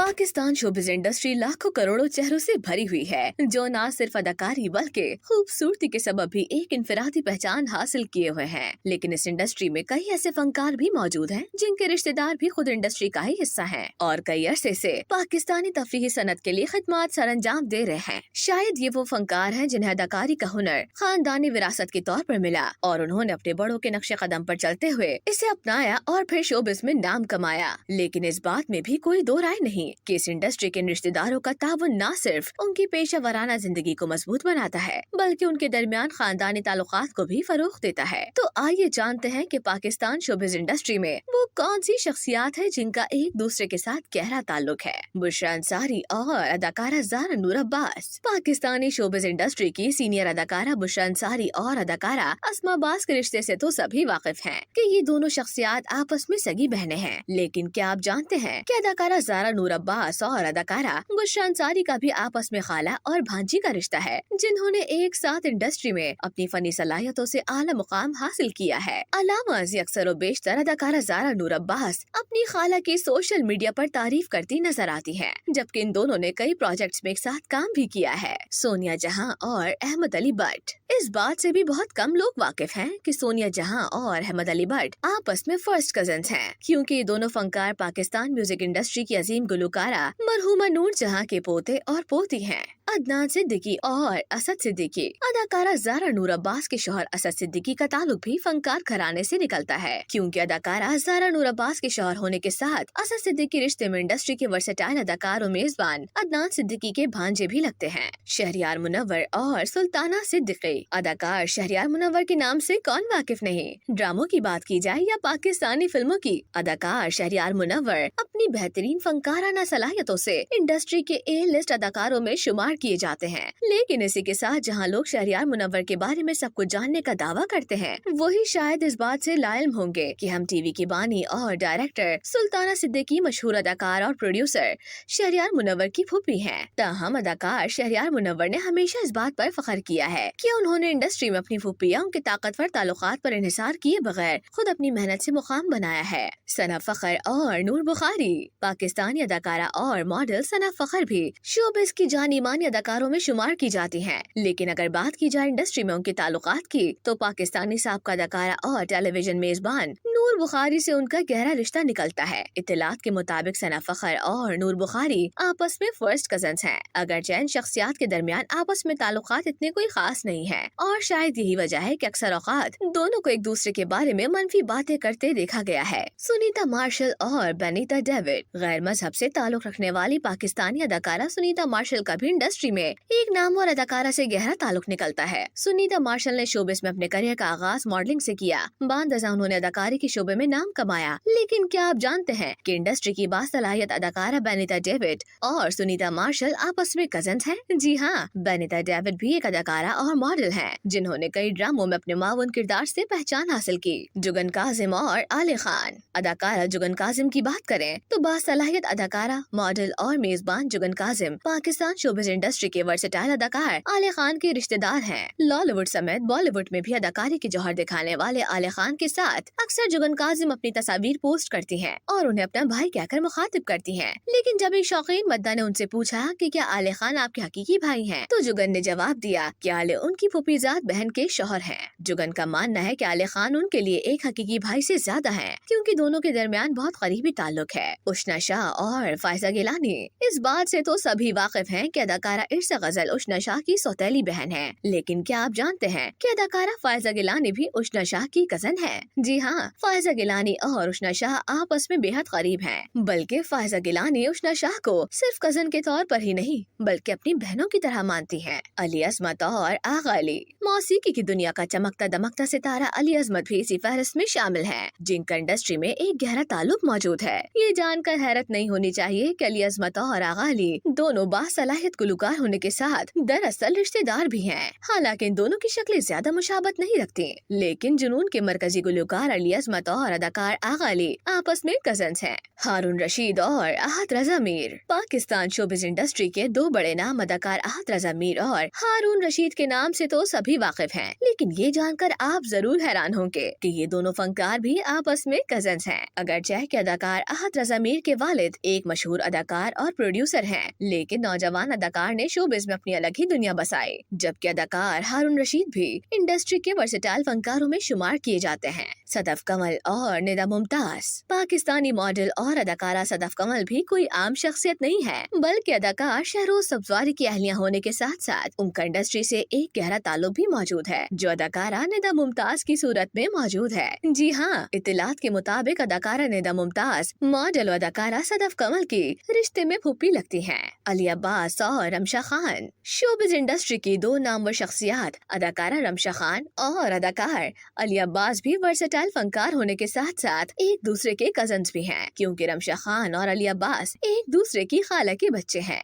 Pakistan showbiz industry लाखों करोड़ों चेहरों से भरी हुई है, जो न सिर्फ अदाकारी बल्कि खूबसूरती के सबब भी एक इनफरादी पहचान हासिल किए हुए हैं। लेकिन इस इंडस्ट्री में कई ऐसे फनकार भी मौजूद हैं, जिनके रिश्तेदार भी खुद इंडस्ट्री का ही हिस्सा हैं और कई अरसे से पाकिस्तानी तफरीही सनत के लिए खिदमत सरअंजाम दे रहे हैं। शायद ये वो फनकार हैं जिन्हें अदाकारी का हुनर खानदानी विरासत के तौर पर मिला और उन्होंने अपने बड़ों के नक्शे कदम पर चलते हुए इसे अपनाया और फिर शोबिज में नाम कमाया। लेकिन इस बात में भी कोई दो राय नहीं कि इस इंडस्ट्री के रिश्तेदारों का तावन न सिर्फ उनकी पेशा वराना जिंदगी को मजबूत बनाता है, बल्कि उनके दरमियान खानदानी ताल्लुकात को भी फरोग देता है। तो आइए जानते हैं कि पाकिस्तान शोबिज इंडस्ट्री में वो कौन सी शख्सियात है जिनका एक दूसरे के साथ गहरा ताल्लुक है। बुशरा अंसारी और अदाकारा ज़ारा नूर अब्बास। पाकिस्तानी शोबिज इंडस्ट्री की सीनियर अदाकारा बुशरा अंसारी और अदाकारा अस्मा अब्बास के रिश्ते से तो सभी वाकिफ हैं कि ये दोनों शख्सियात आपस में सगी बहनें हैं। लेकिन क्या आप जानते हैं कि अदाकारा ज़ारा नूर अब्बास और अदाकारा बुशरा अंसारी का भी आपस में खाला और भांजी का रिश्ता है, जिन्होंने एक साथ इंडस्ट्री में अपनी फनी सलाहियतों से आला मुकाम हासिल किया है। अलावा अक्सर व बेशतर अदाकारा ज़ारा नूर अब्बास अपनी खाला की सोशल मीडिया पर तारीफ करती नजर आती हैं, जबकि इन दोनों ने कई प्रोजेक्ट्स में एक साथ काम भी किया है। सोनिया जहां और अहमद अली भट्ट। इस बात से भी बहुत कम लोग वाकिफ हैं कि सोनिया जहां और अहमद अली भट्ट आपस में फर्स्ट कजन्स हैं, क्योंकि ये दोनों फनकार पाकिस्तान म्यूजिक इंडस्ट्री की अजीम गुलकारा मरहूमा नूर जहां के पोते और पोती हैं। अदनान सिद्दीकी और असद सिद्दीकी। अदाकारा ज़ारा नूर अब्बास के शौहर असद सिद्दीकी का ताल्लुक भी फनकार घराने से निकलता है, क्योंकि अदाकारा ज़ारा नूर अब्बास के शौहर होने के साथ असद सिद्दीकी रिश्ते में इंडस्ट्री के वर्सेटाइल अदाकार और मेजबान अदनान सिद्दीकी के भांजे भी लगते हैं। शहरियार मुनव्वर और सुल्ताना सिद्दीकी। अदाकार शहरियार मुनव्वर के नाम से कौन वाकिफ नहीं। ड्रामों की बात की जाए या पाकिस्तानी फिल्मों की, अदाकार शहरियार मुनव्वर अपनी बेहतरीन फनकाराना सलाहियतों से इंडस्ट्री के ए लिस्ट अदाकारों में शुमार किए जाते हैं। लेकिन इसी के साथ जहां लोग शहरियार मुनव्वर के बारे में सब कुछ जानने का दावा करते हैं, वही शायद इस बात से लाइल्म होंगे कि हम टीवी की बानी और डायरेक्टर सुल्ताना सिद्दीकी मशहूर अदाकार और प्रोड्यूसर शहरियार मुनव्वर की फूफी हैं। ताहम अदाकार शहरियार मुनव्वर ने हमेशा इस बात पर फख्र किया है कि उन्होंने इंडस्ट्री में अपनी फूफिया उनके ताकतवर ताल्लुकात पर इन्हिसार किए बगैर खुद अपनी मेहनत से मुकाम बनाया है। सना फखर और नूर बुखारी। पाकिस्तानी अदाकारा और मॉडल सना फखर भी शोबिज की जानी मानी अदाकारों में शुमार की जाती हैं। लेकिन अगर बात की जाए इंडस्ट्री में उनके ताल्लुकात की, तो पाकिस्तानी साबका अदाकारा और टेलीविजन मेजबान नूर बुखारी से उनका गहरा रिश्ता निकलता है। इत्तलात के मुताबिक सना फखर और नूर बुखारी आपस में फर्स्ट कजन्स हैं, अगरचे इन शख्सियात के दरमियान आपस में ताल्लुकात इतने कोई खास नहीं है। और शायद यही वजह है कि अक्सर औकात दोनों को एक दूसरे के बारे में मनफी बातें करते देखा गया है। सुनीता मार्शल और बेनिता डेविड। गैर मजहब से ताल्लुक रखने वाली पाकिस्तानी अदाकारा सुनीता मार्शल का भी इंडस्ट्री में एक नामवर अदाकारा से गहरा ताल्लुक निकलता है। सुनीता मार्शल ने शोबिस में अपने करियर का आगाज मॉडलिंग से किया। बांदजा उन्होंने अदाकारी के शोबे में नाम कमाया। लेकिन क्या आप जानते हैं कि इंडस्ट्री की बासलाहियत अदाकारा बेनिता डेविड और सुनीता मार्शल आपस में कजन्स हैं? जी हाँ, बेनिता डेविड भी एक अदाकारा और मॉडल हैं, जिन्होंने कई ड्रामों में अपने मावन किरदार से पहचान हासिल की। जुगन काजिम और आले खान। अदाकारा जुगन काजिम की बात करें तो बासलाहियत अदाकारा, मॉडल और मेजबान जुगन काजिम पाकिस्तान शोबिज इंडस्ट्री के वर्सेटाइल अदाकार आले खान के रिश्तेदार हैं। लॉलीवुड समेत बॉलीवुड में भी अदाकारी की जौहर दिखाने वाले आले खान के साथ अक्सर जुगन काजिम अपनी तस्वीर पोस्ट करती हैं और उन्हें अपना भाई कहकर मुखातिब करती हैं। लेकिन जब एक शौकीन मद्दा ने उनसे पूछा कि क्या आले खान आपके हकीकी भाई हैं, तो जुगन ने जवाब दिया कि आले उनकी फूफीजाद बहन के शौहर हैं। जुगन का मानना है कि आले खान उनके लिए एक हकीकी भाई से ज्यादा हैं, क्योंकि दोनों के दरमियान बहुत करीबी ताल्लुक है। उशना शाह और फायजा गिलानी। इस बात से तो सभी वाकिफ हैं कि अदाकारा इर्सा गजल उशना शाह की सौतेली बहन है। लेकिन क्या आप जानते हैं कि अदाकारा फायजा गिलानी भी उशना शाह की कजन है? जी हाँ, फायजा गिलानी और उशना शाह आपस में बेहद करीब हैं। बल्कि फायजा गिलानी उशना शाह को सिर्फ कजन के तौर पर ही नहीं, बल्कि अपनी बहनों की तरह मानती हैं। अली अजमत और आगा अली। मौसीकी की दुनिया का चमकता दमकता सितारा अली अजमत भी इसी फहरिस्त में शामिल है, जिनका इंडस्ट्री में एक गहरा ताल्लुक मौजूद है। ये जानकर हैरत नहीं होनी चाहिए कि अली अजमत और आगा अली दोनों बासलाहियत गुलकार होने के साथ दरअसल रिश्तेदार भी हैं। हालांकि इन दोनों की शक्लें ज्यादा मुशाबत नहीं रखती, लेकिन जुनून के मरकजी गुलकार अली अजमत और अदाकार आगा अली आपस में कजन्स हैं। हारून रशीद और आहत रजा मीर। पाकिस्तान शोबिज इंडस्ट्री के दो बड़े नाम अदाकार आहत रजा मीर और हारून रशीद के नाम से तो सभी भी वाकिफ हैं, लेकिन ये जानकर आप जरूर हैरान होंगे कि ये दोनों फनकार भी आपस में कजन्स हैं। अगरचे कि अदाकार अहद रज़ा मीर के वालिद एक मशहूर अदाकार और प्रोड्यूसर हैं, लेकिन नौजवान अदाकार ने शोबिज़ में अपनी अलग ही दुनिया बसाई। जबकि अदाकार हारून रशीद भी इंडस्ट्री के वर्सेटाइल फनकारों में शुमार किए जाते हैं। सदफ कमल और निदा मुमताज। पाकिस्तानी मॉडल और अदाकारा सदफ कमल भी कोई आम शख्सियत नहीं है, बल्कि अदाकार शहरोज सब्जवारी की अहलिया होने के साथ साथ उनका इंडस्ट्री से एक गहरा ताल्लुक भी मौजूद है, जो अदाकारा निदा मुमताज की सूरत में मौजूद है। जी हाँ, इत्तलात के मुताबिक अदाकारा निदा मुमताज मॉडल और अदाकारा सदफ कमल की रिश्ते में फूफी लगती हैं। अली अब्बास और रमशा खान। शोबिज़ इंडस्ट्री की दो नामवर शख्सियात अदाकारा रमशा खान और अदाकार अली अब्बास भी वर्सेटाइल फनकार होने के साथ साथ एक दूसरे के कजन्स भी हैं, क्योंकि रमशा खान और अली अब्बास एक दूसरे की खाला के बच्चे हैं।